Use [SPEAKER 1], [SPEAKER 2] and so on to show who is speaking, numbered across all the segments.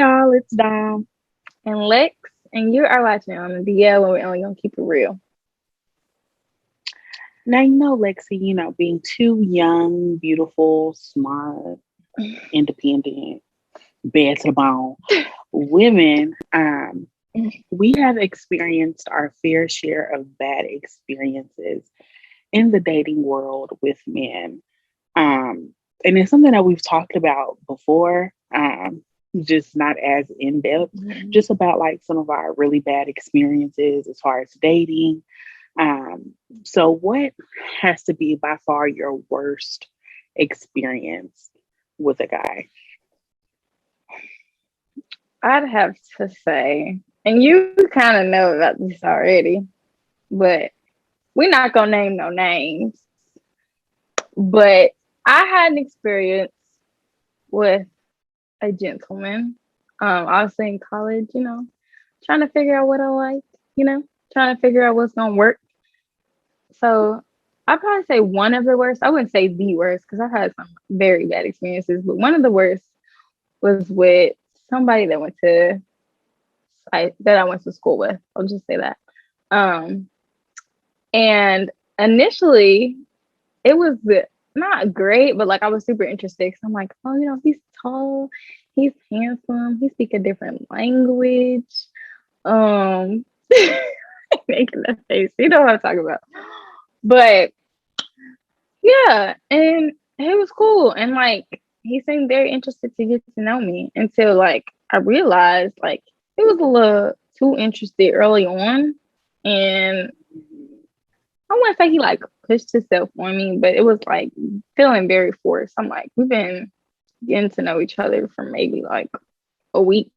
[SPEAKER 1] y'all, it's Dom.
[SPEAKER 2] and Lex, and you are watching on the DL, and we're only gonna keep it real.
[SPEAKER 1] Now, Lexi, being two young, beautiful, smart, independent, bad to the bone women, we have experienced our fair share of bad experiences in the dating world with men. And it's something that we've talked about before, just not as in depth, just about like some of our really bad experiences as far as dating. Um, so, what has to be by far your worst experience with a guy?
[SPEAKER 2] I'd have to say, and you kind of know about this already, but we're not gonna name no names. But I had an experience with a gentleman. I was in college, trying to figure out what I like, trying to figure out what's gonna work. So I'd probably say one of the worst. I wouldn't say the worst because I've had some very bad experiences, but one of the worst was with somebody that I went to school with. I'll just say that. Um, and initially, it was not great, but like I was super interested because I'm like, oh, he's tall, he's handsome, he speaks a different language. Um, making that face, you know what I'm talking about. But yeah, and it was cool, and like he seemed very interested to get to know me until like I realized like he was a little too interested early on, and I wouldn't say he like pushed himself on me, but it was like feeling very forced. I'm like, we've been getting to know each other for maybe like a week.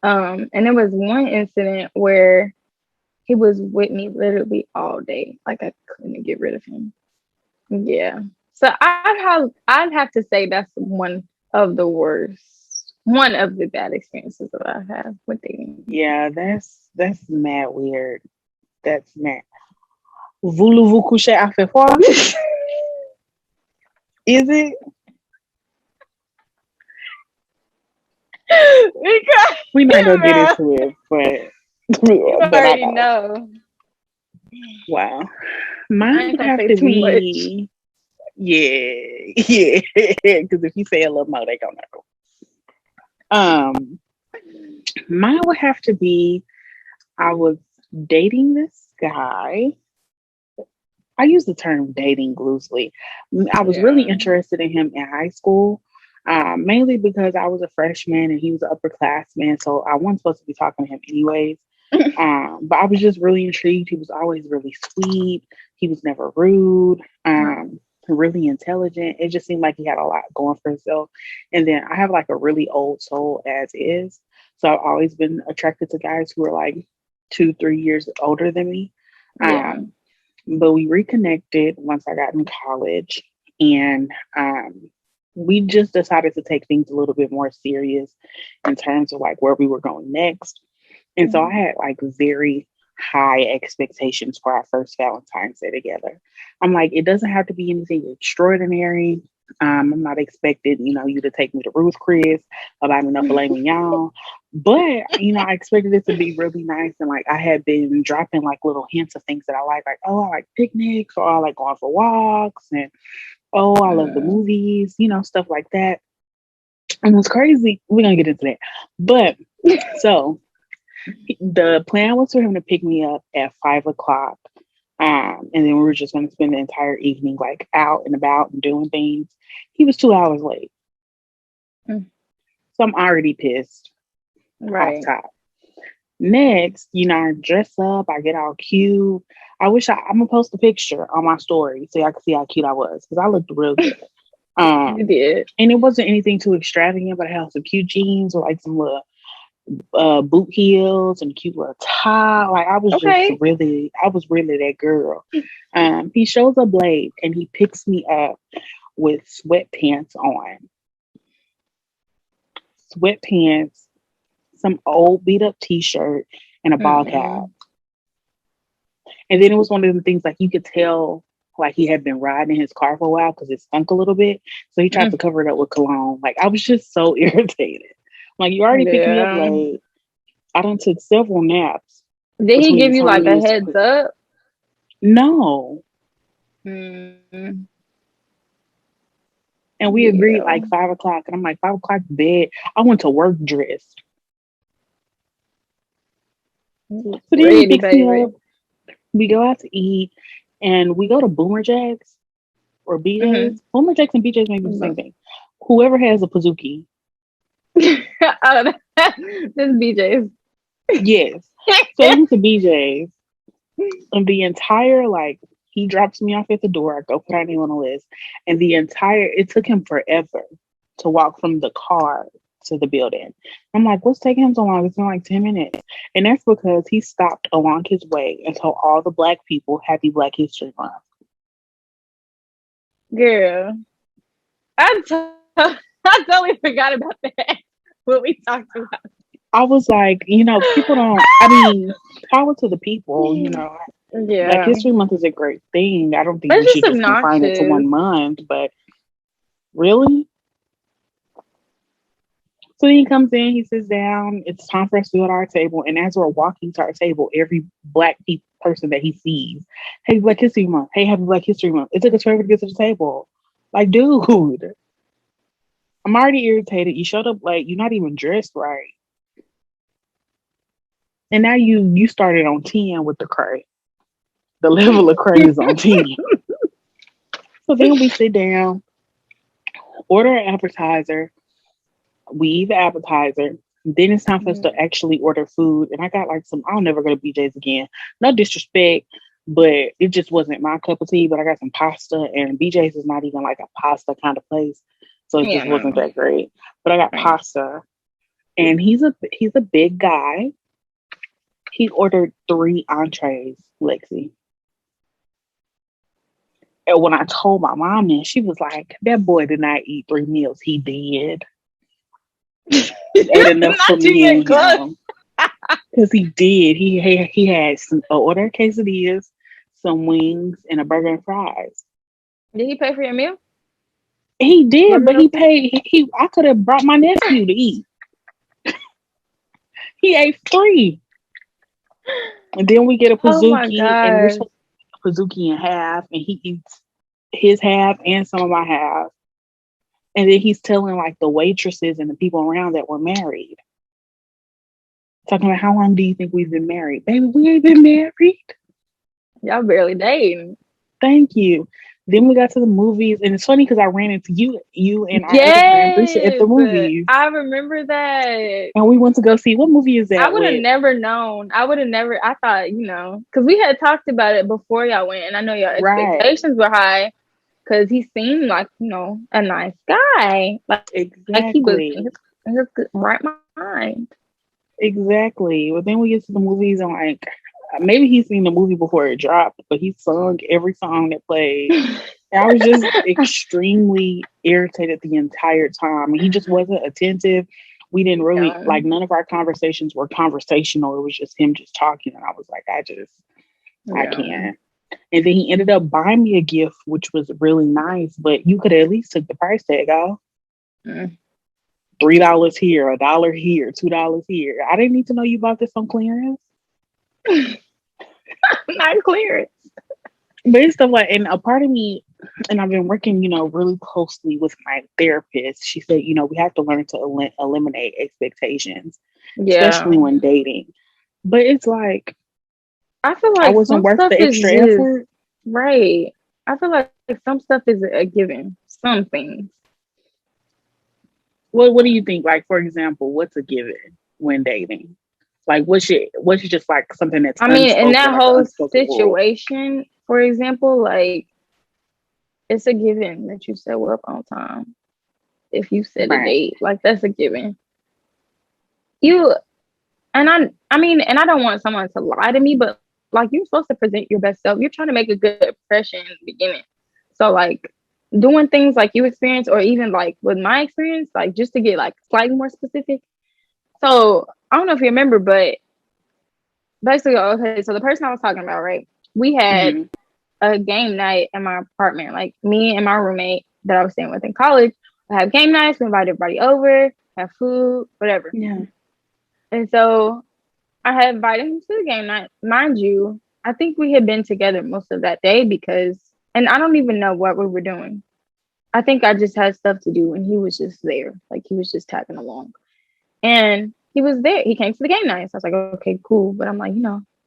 [SPEAKER 2] And there was one incident where he was with me literally all day. Like I couldn't get rid of him. Yeah. So I'd have to say that's one of the worst, one of the bad experiences that I've had with dating.
[SPEAKER 1] Yeah, that's mad weird. That's mad. Voulez-vous coucher à faire froid? Is it?
[SPEAKER 2] Because
[SPEAKER 1] We're not gonna get
[SPEAKER 2] man,
[SPEAKER 1] into it, but
[SPEAKER 2] you
[SPEAKER 1] but I
[SPEAKER 2] already
[SPEAKER 1] know.
[SPEAKER 2] know.
[SPEAKER 1] Wow.
[SPEAKER 2] I
[SPEAKER 1] Mine
[SPEAKER 2] ain't
[SPEAKER 1] would
[SPEAKER 2] gonna
[SPEAKER 1] have
[SPEAKER 2] say
[SPEAKER 1] to
[SPEAKER 2] too much.
[SPEAKER 1] be, yeah, yeah. Because if you say a little more, they gonna know. Um, Mine would have to be I was dating this guy. I use the term dating loosely. I was really
[SPEAKER 2] Yeah.
[SPEAKER 1] interested in him in high school, mainly because I was a freshman and he was an upperclassman, so I wasn't supposed to be talking to him anyways. But I was just really intrigued. He was always really sweet. He was never rude. Really intelligent. It just seemed like he had a lot going for himself. And then I have like a really old soul as is, so I've always been attracted to guys who are like 2, 3 years older than me.
[SPEAKER 2] Yeah.
[SPEAKER 1] Um, but we reconnected once I got in college, and we just decided to take things a little bit more serious in terms of like where we were going next. And so I
[SPEAKER 2] Mhm.
[SPEAKER 1] had like very high expectations for our first Valentine's Day together. I'm like, it doesn't have to be anything extraordinary. I'm not expecting, you to take me to Ruth Chris about enough filet mignon. But, I expected it to be really nice. And like, I had been dropping like little hints of things that I like, oh, I like picnics, or I like going for walks. And, oh, I love the
[SPEAKER 2] Mm.
[SPEAKER 1] movies, stuff like that. And what's crazy, we're going to get into that. But so the plan was for him to pick me up at 5 o'clock. And then we were just going to spend the entire evening like out and about and doing things. He was 2 hours late.
[SPEAKER 2] Mm.
[SPEAKER 1] So I'm already pissed off
[SPEAKER 2] Right.
[SPEAKER 1] top. Next, I dress up, I get all cute. I'm gonna post a picture on my story so y'all can see how cute I was because I looked real good.
[SPEAKER 2] You
[SPEAKER 1] Um,
[SPEAKER 2] did.
[SPEAKER 1] and it wasn't anything too extravagant, but I had some cute jeans or like some little boot heels and a cute little tie. Like
[SPEAKER 2] Okay.
[SPEAKER 1] I was really that girl. He shows up late and he picks me up with sweatpants, some old beat up t-shirt, and a ball cap.
[SPEAKER 2] Mm-mm.
[SPEAKER 1] And then it was one of the things like you could tell like he had been riding in his car for a while because it stunk a little bit. So he tried to
[SPEAKER 2] Mm.
[SPEAKER 1] cover it up with cologne. Like I was just so irritated. Like you already picked me up
[SPEAKER 2] Yeah.
[SPEAKER 1] late. I done took several naps
[SPEAKER 2] Did he
[SPEAKER 1] between the
[SPEAKER 2] give you
[SPEAKER 1] time
[SPEAKER 2] like
[SPEAKER 1] you
[SPEAKER 2] a
[SPEAKER 1] was
[SPEAKER 2] heads up?
[SPEAKER 1] no.
[SPEAKER 2] Mm,
[SPEAKER 1] And we agreed
[SPEAKER 2] yeah.
[SPEAKER 1] like 5 o'clock. And I'm like, 5 o'clock to bed. I went to work dressed. So then he
[SPEAKER 2] Ready,
[SPEAKER 1] picks me up.
[SPEAKER 2] baby.
[SPEAKER 1] We go out to eat and we go to Boomer Jacks or BJ's.
[SPEAKER 2] Mm-hmm.
[SPEAKER 1] Boomer Jacks and BJ's may be the same thing. Whoever has a Pizookie.
[SPEAKER 2] Oh, this BJ's.
[SPEAKER 1] Yes. So we went to BJ's and the entire like he drops me off at the door. I go put our name on the list. And it took him forever to walk from the car to the building. I'm like, what's taking him so long? It's been like 10 minutes. And that's because he stopped along his way and told all the black people happy Black History Month.
[SPEAKER 2] Girl, I totally forgot about that. What we talked about.
[SPEAKER 1] I was like, people don't, I mean, power to the people, Black
[SPEAKER 2] Yeah.
[SPEAKER 1] History Month is a great thing. I don't think we
[SPEAKER 2] That's
[SPEAKER 1] should
[SPEAKER 2] just
[SPEAKER 1] just confine it to
[SPEAKER 2] obnoxious.
[SPEAKER 1] 1 month, but really? So he comes in, he sits down, it's time for us to go to our table. And as we're walking to our table, every person that he sees, hey, Black History Month, hey, happy Black History Month. It took us forever to get to the table. Like, dude, I'm already irritated. You showed up late, you're not even dressed right. And now you started on 10 with the cray. The level of cray is on 10. So then we sit down, order an appetizer, we eat the appetizer. Then it's time for us to actually order food. And I got like I'll never go to BJ's again. No disrespect, but it just wasn't my cup of tea. But I got some pasta, and BJ's is not even like a pasta kind of place. So it
[SPEAKER 2] Yeah,
[SPEAKER 1] just wasn't
[SPEAKER 2] no.
[SPEAKER 1] that great. But I got
[SPEAKER 2] Right.
[SPEAKER 1] pasta. And he's a big guy. He ordered 3 entrees, Lexi. And when I told my mom and she was like, that boy did not eat 3 meals. He did. He ate enough for
[SPEAKER 2] Not
[SPEAKER 1] me
[SPEAKER 2] even
[SPEAKER 1] and
[SPEAKER 2] close.
[SPEAKER 1] him. Because he did. He had some order of quesadillas, some wings, and a burger and fries.
[SPEAKER 2] Did he pay for your meal?
[SPEAKER 1] He did, but
[SPEAKER 2] Burger
[SPEAKER 1] he paid. I could have brought my nephew to eat. He ate 3, and then we get a
[SPEAKER 2] Oh my
[SPEAKER 1] Pizookie, and we're
[SPEAKER 2] gosh.
[SPEAKER 1] supposed to split the Pizookie in half, and he eats his half and some of my half. And then he's telling like the waitresses and the people around that we're married. Talking about how long do you think we've been married? Baby, we ain't been married.
[SPEAKER 2] Y'all barely dating.
[SPEAKER 1] Thank you. Then we got to the movies, and it's funny because I ran into you and our other friend Lisa at the
[SPEAKER 2] Yes.
[SPEAKER 1] movies,
[SPEAKER 2] I remember that.
[SPEAKER 1] and we went to go see what movie is
[SPEAKER 2] I
[SPEAKER 1] that
[SPEAKER 2] would have
[SPEAKER 1] with?
[SPEAKER 2] never known. I would have never. I thought, because we had talked about it before y'all went, and I know your
[SPEAKER 1] Right,
[SPEAKER 2] expectations were high because he seemed like, a nice guy. Like he was
[SPEAKER 1] exactly,
[SPEAKER 2] in his right mind.
[SPEAKER 1] exactly. But then we get to the movies, and like maybe he's seen the movie before it dropped, but he sung every song that played. And I was just extremely irritated the entire time. He just wasn't attentive. We didn't really
[SPEAKER 2] Yeah.
[SPEAKER 1] like none of our conversations were conversational. It was just him just talking, and I was like, I
[SPEAKER 2] Yeah.
[SPEAKER 1] can't. And then he ended up buying me a gift, which was really nice. But you could at least took the price tag off.
[SPEAKER 2] Mm.
[SPEAKER 1] $3 here, $1 here, $2 here. I didn't need to know you bought this on clearance.
[SPEAKER 2] Not clear.
[SPEAKER 1] But it's stuff like, and a part of me, and I've been working, really closely with my therapist. She said, we have to learn to eliminate expectations,
[SPEAKER 2] Yeah.
[SPEAKER 1] especially when dating. But it's like,
[SPEAKER 2] I feel
[SPEAKER 1] I
[SPEAKER 2] like
[SPEAKER 1] wasn't
[SPEAKER 2] some
[SPEAKER 1] worth
[SPEAKER 2] stuff
[SPEAKER 1] the
[SPEAKER 2] is
[SPEAKER 1] extra
[SPEAKER 2] just
[SPEAKER 1] effort.
[SPEAKER 2] right. I feel like some stuff is a given. Some things.
[SPEAKER 1] What do you think? Like, for example, what's a given when dating? Like, what's just like something that's
[SPEAKER 2] I mean, in
[SPEAKER 1] unspoken,
[SPEAKER 2] that
[SPEAKER 1] like an
[SPEAKER 2] whole
[SPEAKER 1] unspoken rule?
[SPEAKER 2] situation, for example, like it's a given that you show up on time. If you set a
[SPEAKER 1] Right.
[SPEAKER 2] date, like that's a given. You I mean, and I don't want someone to lie to me, but like you're supposed to present your best self. You're trying to make a good impression in the beginning. So like doing things like you experience, or even like with my experience, like just to get like slightly more specific. So I don't know if you remember, but basically, okay, so the person I was talking about, right? We had
[SPEAKER 1] Hmm.
[SPEAKER 2] a game night in my apartment. Like me and my roommate that I was staying with in college, I have game nights. We invite everybody over. have food, whatever.
[SPEAKER 1] Yeah.
[SPEAKER 2] And so I had invited him to the game night. Mind you, I think we had been together most of that day because, and I don't even know what we were doing. I think I just had stuff to do and he was just there. Like he was just tagging along. And he was there. He came to the game night. So I was like, okay, cool. But I'm like,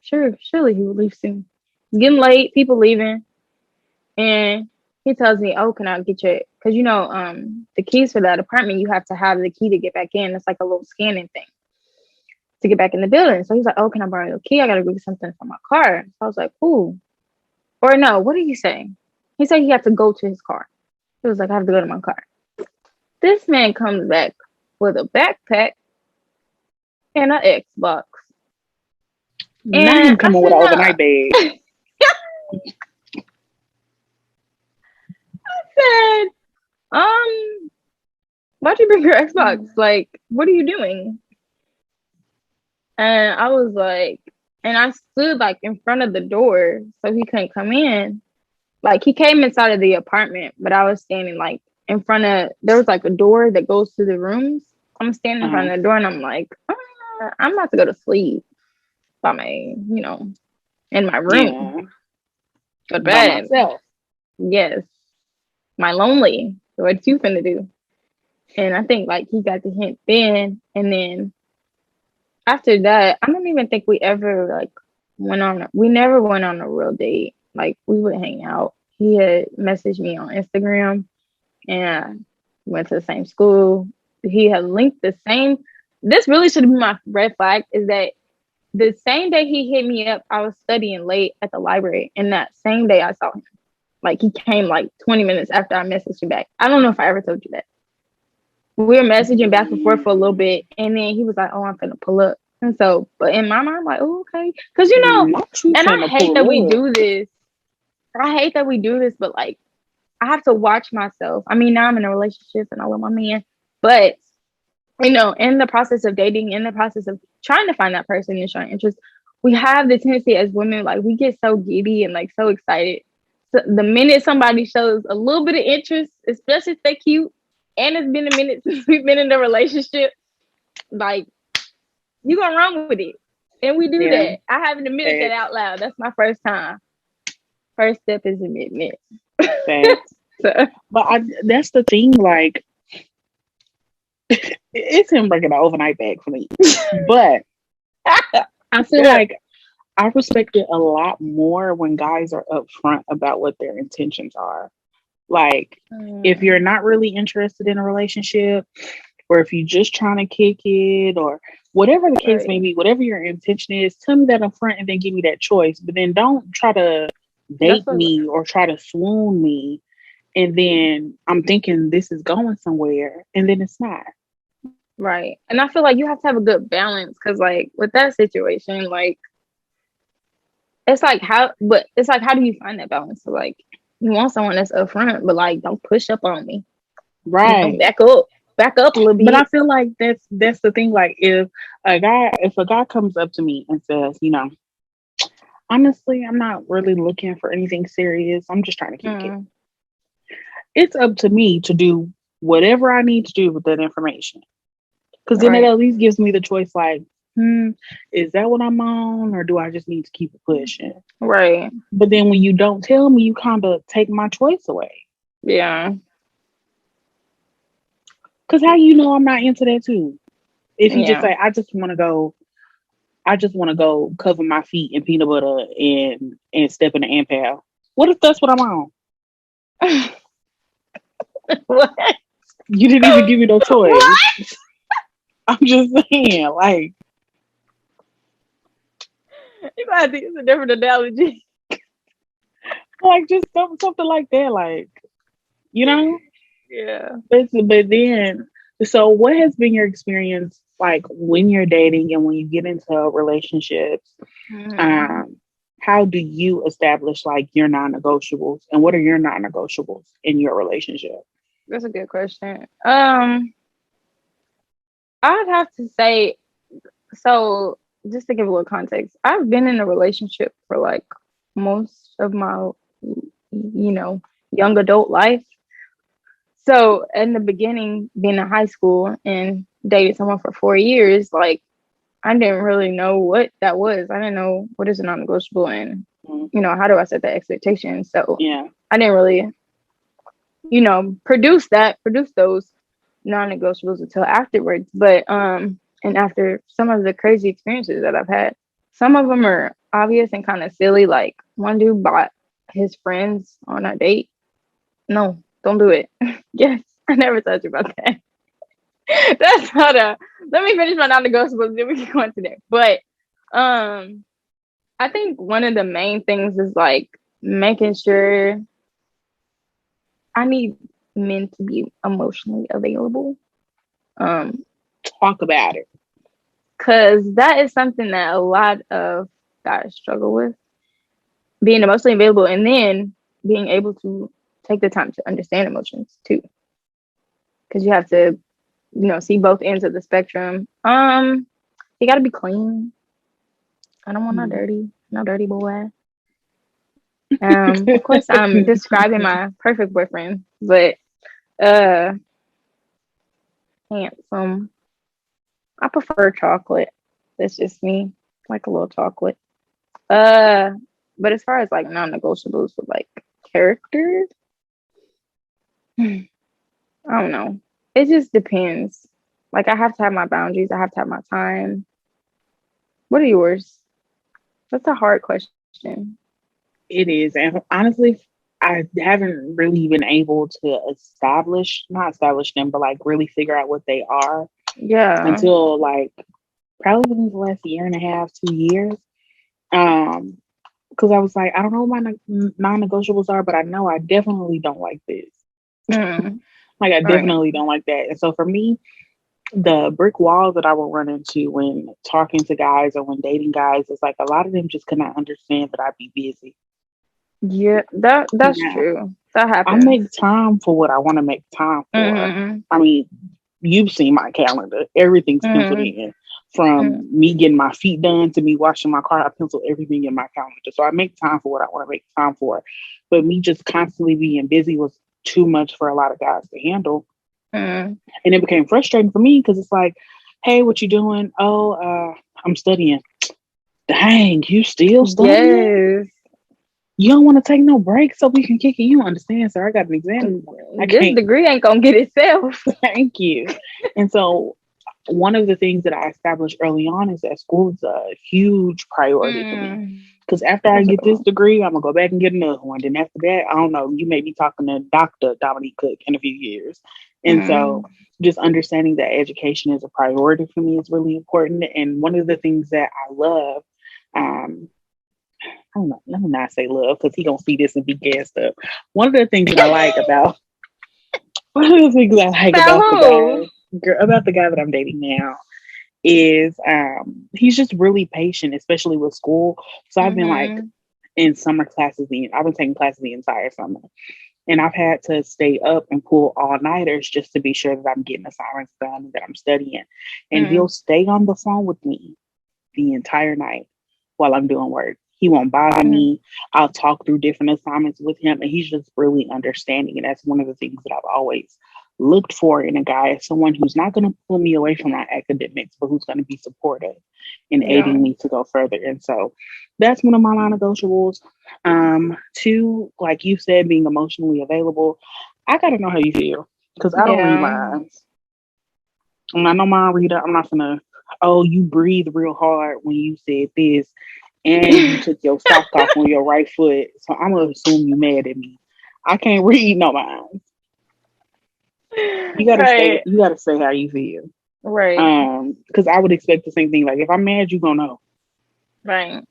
[SPEAKER 2] surely he will leave soon. It's getting late, people leaving. And he tells me, oh, can I get your, because the keys for that apartment, you have to have the key to get back in. It's like a little scanning thing to get back in the building. So he's like, oh, can I borrow your key? I got to get something from my car. So I was like, ooh. Or no, what did he say? He said he had to go to his car. He was like, I have to go to my car. This man comes back with a backpack and an Xbox.
[SPEAKER 1] Now
[SPEAKER 2] And
[SPEAKER 1] him
[SPEAKER 2] I
[SPEAKER 1] coming with
[SPEAKER 2] said,
[SPEAKER 1] an
[SPEAKER 2] no.
[SPEAKER 1] overnight bag.
[SPEAKER 2] I said, why'd you bring your Xbox? Like, what are you doing? And I was like, and I stood like in front of the door so he couldn't come in. Like he came inside of the apartment, but I was standing like in front of, there was like a door that goes to the rooms. I'm standing in front of the door and I'm like, I'm about to go to sleep by my, in my room.
[SPEAKER 1] Yeah.
[SPEAKER 2] Go to
[SPEAKER 1] By
[SPEAKER 2] bed.
[SPEAKER 1] myself.
[SPEAKER 2] Yes. My lonely. What you finna do? And I think like he got the hint then. And then after that, I don't even think we ever like we never went on a real date. Like we would hang out. He had messaged me on Instagram and went to the same school. He had linked the same. This really should be my red flag is that the same day he hit me up, I was studying late at the library. And that same day I saw him. Like he came like 20 minutes after I messaged you back. I don't know if I ever told you that. We were messaging back and forth for a little bit. And then he was like, oh, I'm finna pull up. And so, but in my mind, I'm like, oh, okay. Because,
[SPEAKER 1] Not you
[SPEAKER 2] and I
[SPEAKER 1] finna
[SPEAKER 2] hate
[SPEAKER 1] pull
[SPEAKER 2] that we
[SPEAKER 1] up.
[SPEAKER 2] do this. I hate that we do this, but like, I have to watch myself. I mean, now I'm in a relationship and I love my man. But, in the process of dating, in the process of trying to find that person and showing interest, we have the tendency as women, like, we get so giddy and like so excited. So the minute somebody shows a little bit of interest, especially if they're cute, and it's been a minute since we've been in a relationship, like you gonna run with it. And we do
[SPEAKER 1] Yeah.
[SPEAKER 2] that. I haven't admitted that out loud. That's my first time. First step is admitting it.
[SPEAKER 1] Facts.
[SPEAKER 2] So,
[SPEAKER 1] But that's the thing, like, it's him bringing an overnight bag for me. But I feel like I respect it a lot more when guys are upfront about what their intentions are. Like, if you're not really interested in a relationship, or if you're just trying to kick it, or whatever the case may
[SPEAKER 2] right.
[SPEAKER 1] be, whatever your intention is, tell me that up front and then give me that choice. But then don't try to
[SPEAKER 2] That's
[SPEAKER 1] date me or try to swoon me. And then I'm thinking this is going somewhere, and then it's not.
[SPEAKER 2] right. And I feel like you have to have a good balance because, like, with that situation, like, it's like, how do you find that balance? So, like, you want someone that's upfront, but like, don't push up on me.
[SPEAKER 1] Right.
[SPEAKER 2] Back up a little
[SPEAKER 1] But I
[SPEAKER 2] bit.
[SPEAKER 1] feel like that's the thing. Like if a guy comes up to me and says, honestly, I'm not really looking for anything serious. I'm just trying to kick it.
[SPEAKER 2] Mm,
[SPEAKER 1] It's up to me to do whatever I need to do with that information. Because then it
[SPEAKER 2] right,
[SPEAKER 1] at least gives me the choice, like, is that what I'm on, or do I just need to keep it pushing?
[SPEAKER 2] right,
[SPEAKER 1] But then when you don't tell me, you kind of take my choice away.
[SPEAKER 2] yeah,
[SPEAKER 1] Because how you know I'm not into that too? If you just
[SPEAKER 2] yeah.
[SPEAKER 1] say, I just want to go cover my feet in peanut butter and step in the ant pal. What if that's what I'm on?
[SPEAKER 2] What?
[SPEAKER 1] You didn't even give me no choice.
[SPEAKER 2] What?
[SPEAKER 1] I'm just saying,
[SPEAKER 2] You might have to use a different analogy.
[SPEAKER 1] just something like that, you know.
[SPEAKER 2] Yeah.
[SPEAKER 1] But then, so what has been your experience like when you're dating and when you get into relationships?
[SPEAKER 2] Mm,
[SPEAKER 1] Um, how do you establish like your non-negotiables, and what are your non-negotiables in your relationship?
[SPEAKER 2] that's a good question. I'd have to say, so just to give a little context, I've been in a relationship for like most of my, young adult life. So in the beginning, being in high school and dated someone for 4 years, like I didn't really know what that was. I didn't know what is a non-negotiable and how do I set that expectation. So
[SPEAKER 1] Yeah.
[SPEAKER 2] I didn't really, produce those non-negotiables until afterwards. But and after some of the crazy experiences that I've had, some of them are obvious and kind of silly. Like one dude bought his friends on a date. No, don't do it. Yes, I never told you about that. That's not a. Let me finish my non-negotiables, then we can go into there. But I think one of the main things is like making sure I need men to be emotionally available.
[SPEAKER 1] Talk about it.
[SPEAKER 2] Because that is something that a lot of guys struggle with, being emotionally available and then being able to take the time to understand emotions too. Because you have to, see both ends of the spectrum. You got to be clean. I don't want no dirty boy. Of course, I'm describing my perfect boyfriend, but handsome. I prefer chocolate. That's just me, like a little chocolate. But as far as like non-negotiables with like characters, I don't know. It just depends. Like I have to have my boundaries. I have to have my time. What are yours? That's a hard question.
[SPEAKER 1] It is. And honestly, I haven't really been able to not establish them, but like really figure out what they are
[SPEAKER 2] Yeah.
[SPEAKER 1] until like probably within the last year and a half, 2 years. Um, because I was like, I don't know what my non-negotiables are, but I know I definitely don't like this. Like I
[SPEAKER 2] Right.
[SPEAKER 1] definitely don't like that. And so for me, the brick wall that I will run into when talking to guys or when dating guys is like a lot of them just could not understand that I'd be busy.
[SPEAKER 2] Yeah, that's
[SPEAKER 1] Now,
[SPEAKER 2] true. That
[SPEAKER 1] I
[SPEAKER 2] happens.
[SPEAKER 1] make time for what I want to make time for.
[SPEAKER 2] Mm-hmm.
[SPEAKER 1] I mean, you've seen my calendar. Everything's penciled
[SPEAKER 2] Mm-hmm.
[SPEAKER 1] in. From me getting my feet done to me washing my car, I pencil everything in my calendar. So I make time for what I want to make time for. But me just constantly being busy was too much for a lot of guys to handle.
[SPEAKER 2] Mm-hmm.
[SPEAKER 1] And it became frustrating for me because it's like, hey, what you doing? Oh, I'm studying. Dang, you still studying?
[SPEAKER 2] Yes.
[SPEAKER 1] You don't want to take no break so we can kick it. You understand, sir? I got an exam tomorrow. I
[SPEAKER 2] This
[SPEAKER 1] can't.
[SPEAKER 2] degree ain't gonna get itself.
[SPEAKER 1] Thank you. And so one of the things that I established early on is that school is a huge priority for me. Because after I get this
[SPEAKER 2] Physical.
[SPEAKER 1] degree, I'm gonna go back and get another one. Then after that, I don't know, you may be talking to Dr. Dominique Cook in a few years. And so just understanding that education is a priority for me is really important. And one of the things that I love, I don't know, let me not say love because he gonna see this and be gassed up. One of the things that I like about one of the things I like
[SPEAKER 2] About who?
[SPEAKER 1] about the guy that I'm dating now is he's just really patient, especially with school. So I've been like
[SPEAKER 2] Mm-hmm.
[SPEAKER 1] in summer classes, I've been taking classes the entire summer. And I've had to stay up and pull all nighters just to be sure that I'm getting assignments done and that I'm studying. And he'll stay on the phone with me the entire night while I'm doing work. He won't bother me. I'll talk through different assignments with him, and he's just really understanding. And that's one of the things that I've always looked for in a guy, is someone who's not going to pull me away from my academics, but who's going to be supportive in
[SPEAKER 2] Yeah.
[SPEAKER 1] aiding me to go further. And so that's one of my non-negotiables. Two, like you said, being emotionally available. I got to know how you feel because I don't read
[SPEAKER 2] Yeah.
[SPEAKER 1] minds. And I know my reader, I'm not gonna, oh, you breathe real hard when you said this, and you took your sock off on your right foot. So I'm gonna assume you mad at me. I can't read no minds.
[SPEAKER 2] Right.
[SPEAKER 1] You gotta say how you feel.
[SPEAKER 2] Right.
[SPEAKER 1] Because I would expect the same thing. Like if I'm mad, you gonna know.
[SPEAKER 2] Right.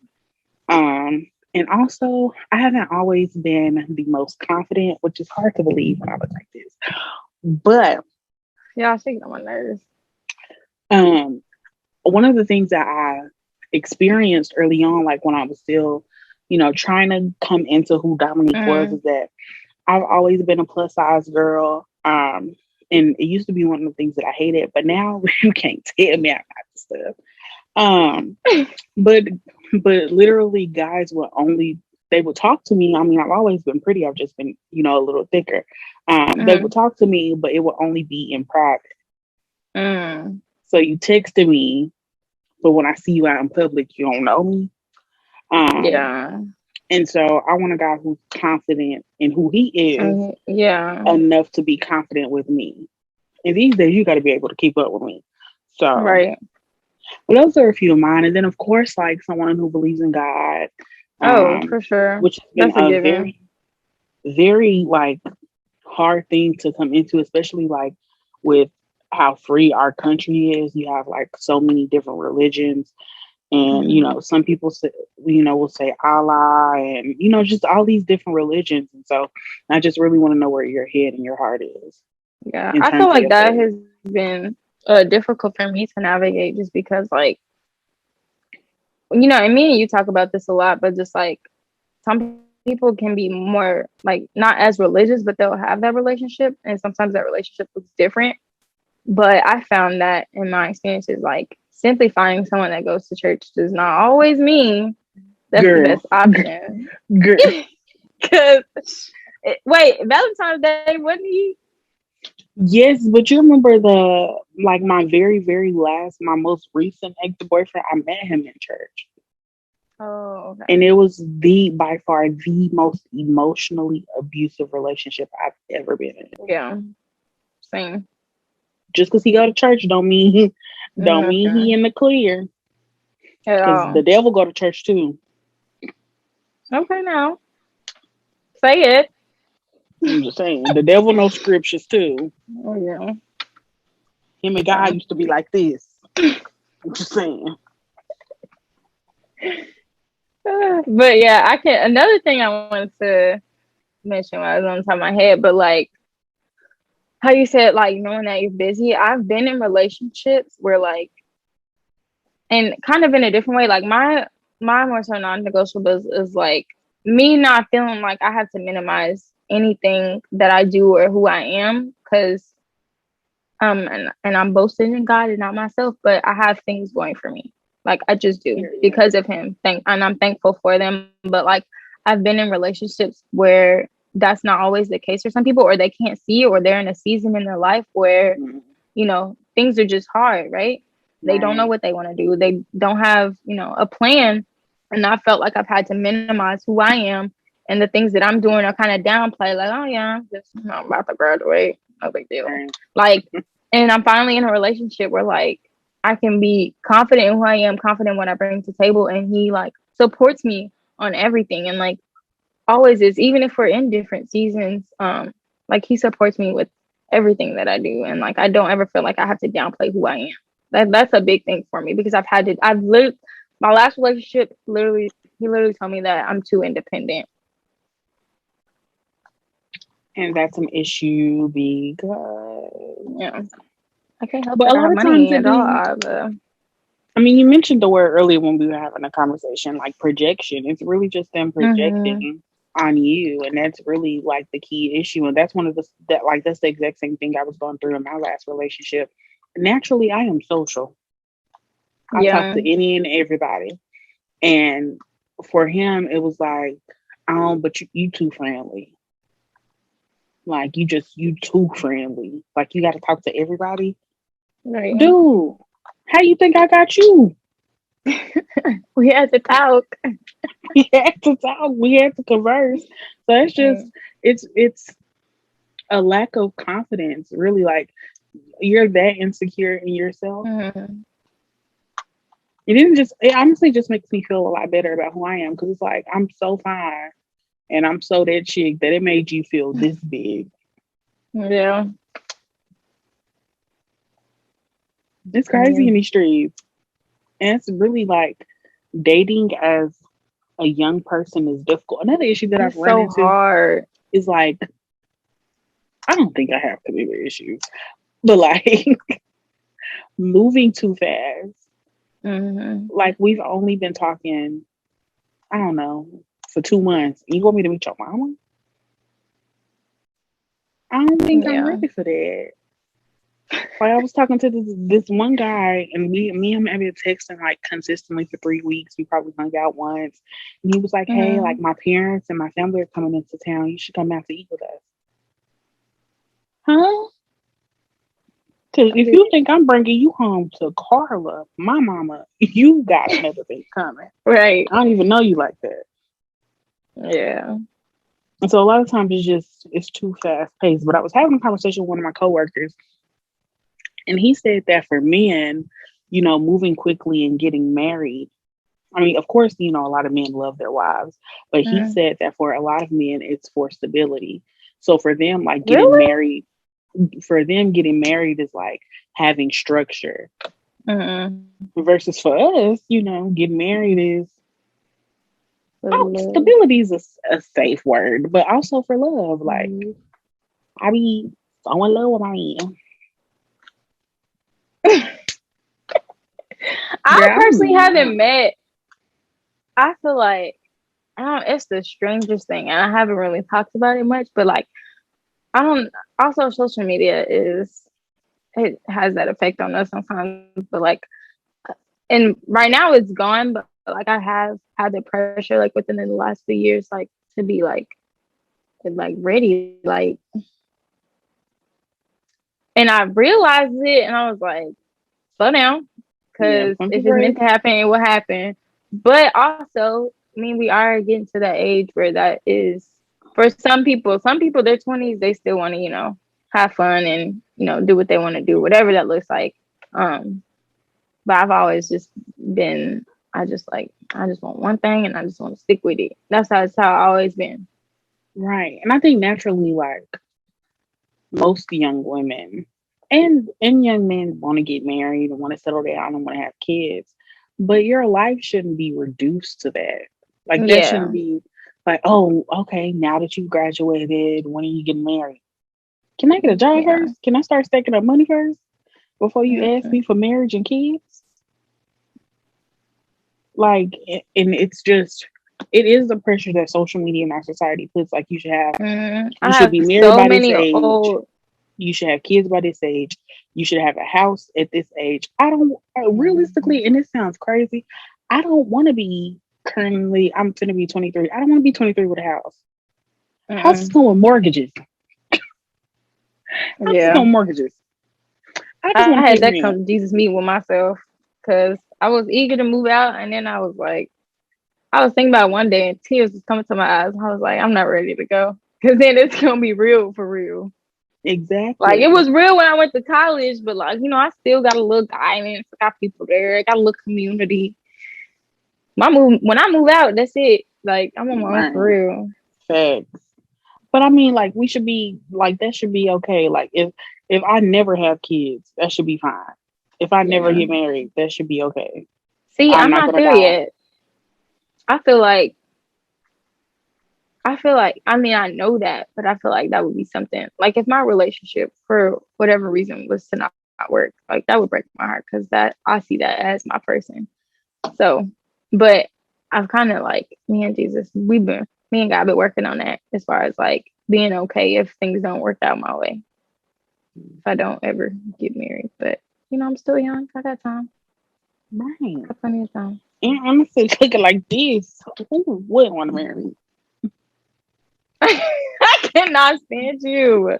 [SPEAKER 1] And also I haven't always been the most confident, which is hard to believe when I was like this. But
[SPEAKER 2] Yeah, I think I'm on nerves.
[SPEAKER 1] um one of the things that I experienced early on, like when I was still, trying to come into who Dominique was, is that I've always been a plus size girl. And it used to be one of the things that I hated, but now you can't tell me I'm not the stuff. But literally guys would only they would talk to me. I mean, I've always been pretty. I've just been, a little thicker. They would talk to me, but it would only be in private.
[SPEAKER 2] Mm.
[SPEAKER 1] So you texted me, but when I see you out in public, you don't know me. Um,
[SPEAKER 2] Yeah.
[SPEAKER 1] and so I want a guy who's confident in who he is
[SPEAKER 2] Yeah.
[SPEAKER 1] enough to be confident with me. And these days, you got to be able to keep up with me. So
[SPEAKER 2] Right.
[SPEAKER 1] those are a few of mine. And then, of course, like someone who believes in God,
[SPEAKER 2] Oh,
[SPEAKER 1] um,
[SPEAKER 2] for sure.
[SPEAKER 1] which has been
[SPEAKER 2] That's a
[SPEAKER 1] a
[SPEAKER 2] given.
[SPEAKER 1] very, very like hard thing to come into, especially like with how free our country is. You have like so many different religions, and
[SPEAKER 2] Hmm.
[SPEAKER 1] some people say, will say Allah, and just all these different religions. And so, I just really want to know where your head and your heart is
[SPEAKER 2] Yeah.
[SPEAKER 1] in
[SPEAKER 2] I feel
[SPEAKER 1] terms of
[SPEAKER 2] like
[SPEAKER 1] your
[SPEAKER 2] that
[SPEAKER 1] faith.
[SPEAKER 2] has been difficult for me to navigate just because, like, and me and you talk about this a lot, but just like some people can be more like not as religious, but they'll have that relationship, and sometimes that relationship looks different. But I found that in my experiences, like simply finding someone that goes to church does not always mean that's the
[SPEAKER 1] Girl,
[SPEAKER 2] best option.
[SPEAKER 1] girl.
[SPEAKER 2] Because wait, Valentine's Day wasn't he?
[SPEAKER 1] Yes, but you remember my very, very last, my most recent ex boyfriend, I met him in church.
[SPEAKER 2] Oh,
[SPEAKER 1] And
[SPEAKER 2] okay.
[SPEAKER 1] it was by far the most emotionally abusive relationship I've ever been in.
[SPEAKER 2] Yeah, same.
[SPEAKER 1] Just because he go to church don't mean
[SPEAKER 2] Okay.
[SPEAKER 1] he in the clear.
[SPEAKER 2] At
[SPEAKER 1] Because the
[SPEAKER 2] all.
[SPEAKER 1] devil go to church too.
[SPEAKER 2] Okay, now say it.
[SPEAKER 1] I'm just saying, the devil knows scriptures too.
[SPEAKER 2] Oh yeah.
[SPEAKER 1] Him and God
[SPEAKER 2] Yeah.
[SPEAKER 1] used to be like this. I'm just saying.
[SPEAKER 2] But yeah, I can. Another thing I wanted to mention while I was on top of my head, but like how you said, like knowing that you're busy. I've been in relationships where like, and kind of in a different way. Like my more so non-negotiables is like me not feeling like I have to minimize anything that I do or who I am, because and I'm boasting in God and not myself, but I have things going for me. Like I just do
[SPEAKER 1] Period.
[SPEAKER 2] because of him. And I'm thankful for them. But like I've been in relationships where that's not always the case for some people, or they can't see, or they're in a season in their life where,
[SPEAKER 1] Mhm.
[SPEAKER 2] things are just hard, right? They don't know
[SPEAKER 1] Right.
[SPEAKER 2] what they want to do. They don't have, a plan. And I felt like I've had to minimize who I am, and the things that I'm doing are kind of downplay, like, oh yeah, I'm about to graduate. No big deal.
[SPEAKER 1] Right.
[SPEAKER 2] Like, and I'm finally in a relationship where like I can be confident in who I am, confident in what I bring to the table, and he like supports me on everything, and like always is, even if we're in different seasons. Like he supports me with everything that I do, and like I don't ever feel like I have to downplay who I am. That's a big thing for me, because I've literally, my last relationship, literally he literally told me that I'm too independent.
[SPEAKER 1] And that's an issue because,
[SPEAKER 2] Yeah, I can't help
[SPEAKER 1] but
[SPEAKER 2] that
[SPEAKER 1] a
[SPEAKER 2] I
[SPEAKER 1] lot
[SPEAKER 2] have
[SPEAKER 1] of times
[SPEAKER 2] money
[SPEAKER 1] it
[SPEAKER 2] at all.
[SPEAKER 1] be,
[SPEAKER 2] I've,
[SPEAKER 1] I mean, you mentioned the word earlier when we were having a conversation, like projection. It's really just them
[SPEAKER 2] mm-hmm.
[SPEAKER 1] projecting on you, and that's really like the key issue. And that's one of that's the exact same thing I was going through in my last relationship. Naturally, I am social. I talk
[SPEAKER 2] Yeah.
[SPEAKER 1] to any and everybody, and for him, it was like, but you too friendly. Like you too friendly. Like you got to talk to everybody,
[SPEAKER 2] Right.
[SPEAKER 1] dude. How you think I got you?
[SPEAKER 2] We had to talk.
[SPEAKER 1] We had to talk. We had to converse. So it's just
[SPEAKER 2] Mm.
[SPEAKER 1] it's a lack of confidence. Really, like you're that insecure in yourself.
[SPEAKER 2] Mm-hmm.
[SPEAKER 1] It honestly just makes me feel a lot better about who I am, because it's like I'm so fine and I'm so that chick that it made you feel this big.
[SPEAKER 2] Yeah.
[SPEAKER 1] It's crazy
[SPEAKER 2] Yeah.
[SPEAKER 1] in these streets. And it's really like dating as a young person is difficult. Another issue that I've
[SPEAKER 2] It's
[SPEAKER 1] run
[SPEAKER 2] so
[SPEAKER 1] into
[SPEAKER 2] hard.
[SPEAKER 1] is like, I don't think I have commitment issues, but like moving too fast.
[SPEAKER 2] Mm-hmm.
[SPEAKER 1] Like we've only been talking, I don't know, for 2 months. You want me to meet your mama? I don't think I'm
[SPEAKER 2] Yeah.
[SPEAKER 1] ready for that. Like I was talking to this one guy, and me and him have been texting like consistently for 3 weeks. We probably hung out once, and he was like, "Hey, like
[SPEAKER 2] Mm-hmm.
[SPEAKER 1] my parents and my family are coming into town. You should come out to eat with us." Huh? Because if you think I'm bringing you home to Carla, my mama, you got another thing coming.
[SPEAKER 2] Right.
[SPEAKER 1] I don't even know you like that.
[SPEAKER 2] Yeah.
[SPEAKER 1] And so a lot of times it's too fast paced. But I was having a conversation with one of my coworkers, and he said that for men, moving quickly and getting married. I mean, of course, a lot of men love their wives, but he
[SPEAKER 2] Mm.
[SPEAKER 1] said that for a lot of men, it's for stability. So for them, like
[SPEAKER 2] Really?
[SPEAKER 1] getting married is like having structure
[SPEAKER 2] Mm-mm.
[SPEAKER 1] versus for us, getting married is,
[SPEAKER 2] For
[SPEAKER 1] oh,
[SPEAKER 2] love.
[SPEAKER 1] stability is a safe word, but also for love. Like,
[SPEAKER 2] Mm.
[SPEAKER 1] I be so in love with my man.
[SPEAKER 2] I
[SPEAKER 1] Girl,
[SPEAKER 2] personally haven't met. I feel like I don't. It's the strangest thing, and I haven't really talked about it much. But like, I don't. Also, social media is it has that effect on us sometimes. But like, and right now it's gone. But like, I have had the pressure like within the last few years, like to be like ready, like. And I realized it, and I was like, slow down,
[SPEAKER 1] Yeah,
[SPEAKER 2] because
[SPEAKER 1] pump the
[SPEAKER 2] if it's meant
[SPEAKER 1] brakes.
[SPEAKER 2] to happen, it will happen. But also, I mean, we are getting to that age where that is for some people. Some people, their 20s, they still want to, have fun and do what they want to do, whatever that looks like. Um, but I've always just been, I just want one thing, and I just want to stick with it. That's how I always been.
[SPEAKER 1] Right. And I think naturally, like most young women and young men want to get married and want to settle down and want to have kids, but your life shouldn't be reduced to that. Like that shouldn't
[SPEAKER 2] Yeah.
[SPEAKER 1] be like, oh, okay, now that you graduated, when are you getting married? Can I get a job
[SPEAKER 2] Yeah.
[SPEAKER 1] first? Can I start stacking up money first before you ask
[SPEAKER 2] Mm-mm.
[SPEAKER 1] me for marriage and kids? Like, and it's just, it is the pressure that social media and our society puts. Like, you
[SPEAKER 2] I
[SPEAKER 1] should
[SPEAKER 2] have
[SPEAKER 1] be married
[SPEAKER 2] so
[SPEAKER 1] by this
[SPEAKER 2] many
[SPEAKER 1] age.
[SPEAKER 2] old.
[SPEAKER 1] You should have kids by this age. You should have a house at this age. I don't realistically, and it sounds crazy. I don't want to be currently. I'm going to be 23. I don't want to be 23 with a house. Houses
[SPEAKER 2] Mm-mm.
[SPEAKER 1] come with mortgages. Houses come
[SPEAKER 2] Yeah.
[SPEAKER 1] with mortgages. I just
[SPEAKER 2] I
[SPEAKER 1] want to
[SPEAKER 2] had
[SPEAKER 1] pay
[SPEAKER 2] that come
[SPEAKER 1] rent.
[SPEAKER 2] to Jesus meet with myself because I was eager to move out, and then I was like, I was thinking about it one day, and tears was coming to my eyes. I was like, I'm not ready to go because then it's gonna be real for real. Like it
[SPEAKER 1] Exactly.
[SPEAKER 2] was real when I went to college, but like I still got a little guidance. I got people there. I got a little community. My move when I move out, that's it. Like I'm on my own for
[SPEAKER 1] Right.
[SPEAKER 2] real.
[SPEAKER 1] Facts. But I mean, like, we should be like that should be okay. Like, if I never have kids, that should be fine. If I never
[SPEAKER 2] Yeah.
[SPEAKER 1] get married, that should be okay.
[SPEAKER 2] See,
[SPEAKER 1] I'm
[SPEAKER 2] I'm
[SPEAKER 1] not
[SPEAKER 2] not
[SPEAKER 1] gonna
[SPEAKER 2] there
[SPEAKER 1] die.
[SPEAKER 2] yet. I feel like I mean, I know that, but I feel like that would be something like if my relationship for whatever reason was to not work, like that would break my heart because that I see that as my person. So, but I've kind of like me and Jesus, me and God been working on that as far as like being okay if things don't work out my way, if I don't ever get married. But I'm still young. I got time.
[SPEAKER 1] Right.
[SPEAKER 2] Got plenty of time.
[SPEAKER 1] And I'm still looking like this. Who wouldn't want to marry me?
[SPEAKER 2] I cannot stand you.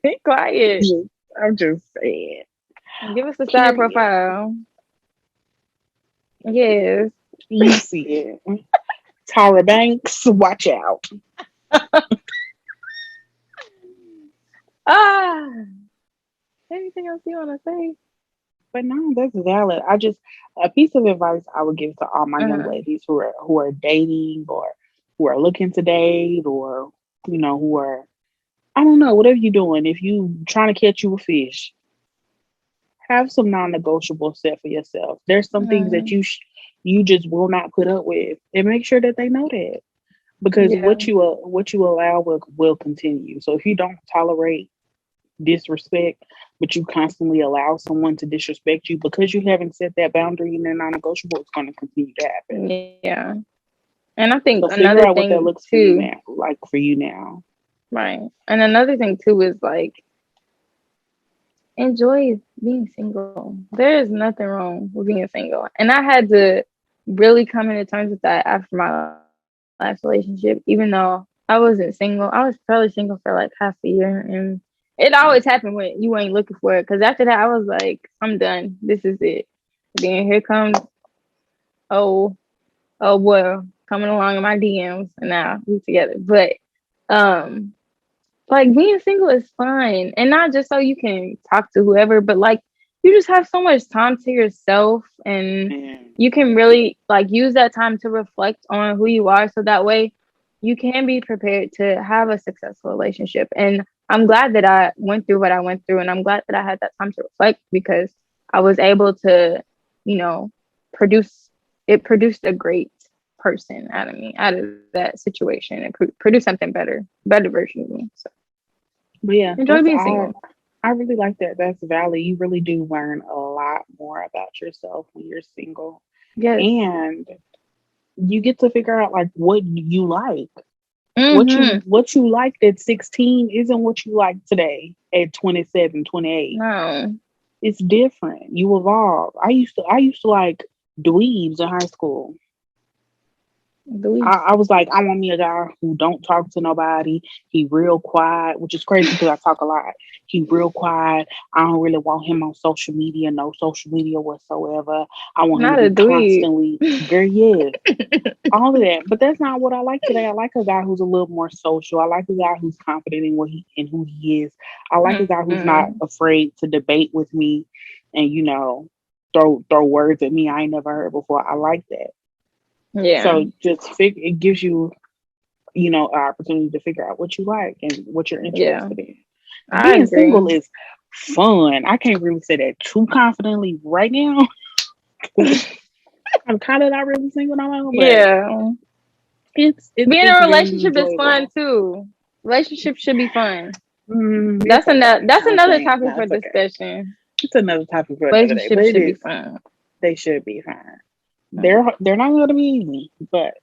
[SPEAKER 2] Be quiet.
[SPEAKER 1] I'm just saying.
[SPEAKER 2] Give us a side
[SPEAKER 1] Period.
[SPEAKER 2] profile. Yes.
[SPEAKER 1] You see it. Tyra Banks, watch out.
[SPEAKER 2] Ah. Anything else you want to say?
[SPEAKER 1] But no, that's valid. A piece of advice I would give to all my young
[SPEAKER 2] Uh-huh.
[SPEAKER 1] ladies who are dating or who are looking to date or who are, I don't know, whatever you're doing. If you trying to catch you a fish, have some non-negotiable set for yourself. There's some things that
[SPEAKER 2] Mm,
[SPEAKER 1] you just will not put up with, and make sure that they know that, because
[SPEAKER 2] yeah.
[SPEAKER 1] what you allow will continue. So if you don't tolerate disrespect, but you constantly allow someone to disrespect you because you haven't set that boundary and they're non-negotiable, it's going to continue to happen.
[SPEAKER 2] Yeah. And I think
[SPEAKER 1] So
[SPEAKER 2] another
[SPEAKER 1] figure out what that
[SPEAKER 2] thing
[SPEAKER 1] looks for you
[SPEAKER 2] too,
[SPEAKER 1] now, like for you now.
[SPEAKER 2] right? And another thing too is like enjoy being single. There is nothing wrong with being single. And I had to really come into terms with that after my last relationship, even though I wasn't single. I was probably single for like half a year, and It always happened when you ain't looking for it. Cause after that, I was like, I'm done. This is it. Then here comes, oh, oh boy, coming along in my DMs, and now we together. But um, like being single is fun, and not just so you can talk to whoever, but like you just have so much time to yourself, and
[SPEAKER 1] Man.
[SPEAKER 2] you can really like use that time to reflect on who you are, so that way you can be prepared to have a successful relationship. And I'm glad that I went through what I went through, and I'm glad that I had that time to reflect because I was able to, you know, produce it produced a great person out of me, out of that situation, and produce something better version of me. So
[SPEAKER 1] But yeah,
[SPEAKER 2] enjoy
[SPEAKER 1] that's
[SPEAKER 2] being
[SPEAKER 1] all.
[SPEAKER 2] single.
[SPEAKER 1] I really like that. That's valid. You really do learn a lot more about yourself when you're single.
[SPEAKER 2] Yes.
[SPEAKER 1] And you get to figure out like what you like.
[SPEAKER 2] Mm-hmm.
[SPEAKER 1] What you liked at 16 isn't what you like today at 27, 28.
[SPEAKER 2] No.
[SPEAKER 1] It's different. You evolve. I used to like dweebs in high school.
[SPEAKER 2] Louise.
[SPEAKER 1] I was like, I want me a guy who don't talk to nobody. He real quiet, which is crazy because I talk a lot. He real quiet. I don't really want him on social media, no social media whatsoever. I want him to
[SPEAKER 2] Not a
[SPEAKER 1] be
[SPEAKER 2] dweeb.
[SPEAKER 1] constantly, girl, yes, all of that. But that's not what I like today. I like a guy who's a little more social. I like a guy who's confident in what he and who he is. I like a guy who's not
[SPEAKER 2] Mm-hmm.
[SPEAKER 1] afraid to debate with me and throw words at me I ain't never heard before. I like that.
[SPEAKER 2] Yeah.
[SPEAKER 1] So it gives you, an opportunity to figure out what you like and what you're
[SPEAKER 2] Yeah.
[SPEAKER 1] interested in.
[SPEAKER 2] I
[SPEAKER 1] Being single
[SPEAKER 2] agree.
[SPEAKER 1] is fun. I can't really say that too confidently right now. I'm kind of not really single no more, but
[SPEAKER 2] Yeah. Being in
[SPEAKER 1] it's
[SPEAKER 2] a
[SPEAKER 1] very
[SPEAKER 2] relationship is fun
[SPEAKER 1] enjoyable.
[SPEAKER 2] too. Relationships should be fun.
[SPEAKER 1] It's okay.
[SPEAKER 2] That's
[SPEAKER 1] I
[SPEAKER 2] another
[SPEAKER 1] think
[SPEAKER 2] topic
[SPEAKER 1] no,
[SPEAKER 2] for
[SPEAKER 1] it's okay.
[SPEAKER 2] discussion.
[SPEAKER 1] It's another topic for another day, but
[SPEAKER 2] Relationships
[SPEAKER 1] it
[SPEAKER 2] should be
[SPEAKER 1] is.
[SPEAKER 2] fun.
[SPEAKER 1] They should be fine.
[SPEAKER 2] Mm.
[SPEAKER 1] They're not going to be easy, but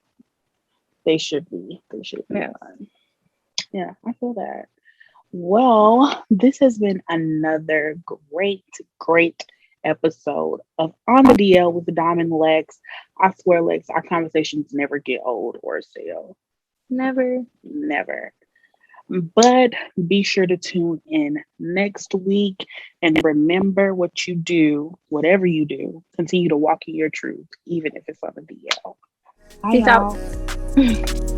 [SPEAKER 1] they should be. They should be
[SPEAKER 2] Yes.
[SPEAKER 1] fun. Yeah, I feel that. Well, this has been another great episode of On the DL with the Diamond Lex. I swear, Lex, our conversations never get old or stale.
[SPEAKER 2] Never.
[SPEAKER 1] Never. But be sure to tune in next week and remember what you do, whatever you do, continue to walk in your truth, even if it's on the DL. Bye,
[SPEAKER 2] Peace out.
[SPEAKER 1] y'all.